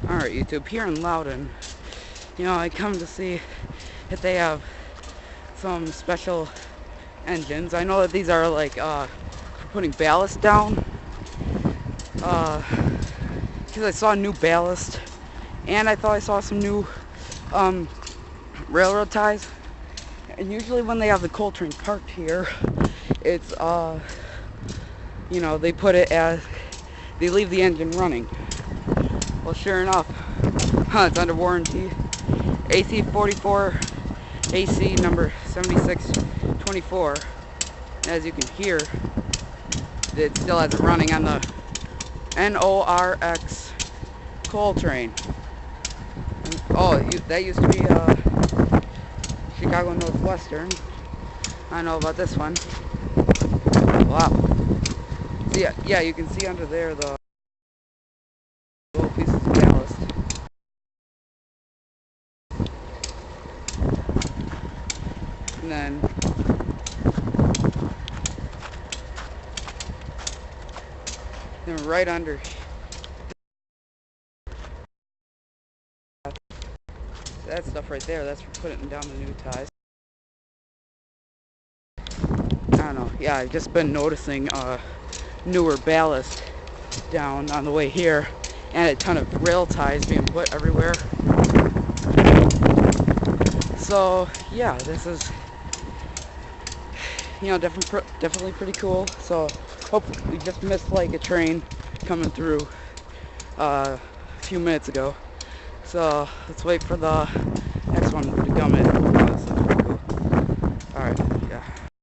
Alright, YouTube, here in Loudon, I come to see if they have some special engines. I know that these are like for putting ballast down, because I saw new ballast, and I thought I saw some new railroad ties. And usually when they have the coal train parked here, it's they put it as, they leave the engine running. Well, sure enough, it's under warranty. AC 44, AC number 7624. As you can hear, it still has it running on the NORX coal train. Oh, that used to be Chicago Northwestern. I know about this one. Wow. So yeah, you can see under there the little pieces of ballast. And then right under that stuff right there, that's for putting down the new ties. I don't know. Yeah, I've just been noticing newer ballast down on the way here, and a ton of rail ties being put everywhere. So yeah, this is definitely pretty cool. So hope we just missed like a train coming through a few minutes ago. So let's wait for the next one to come in.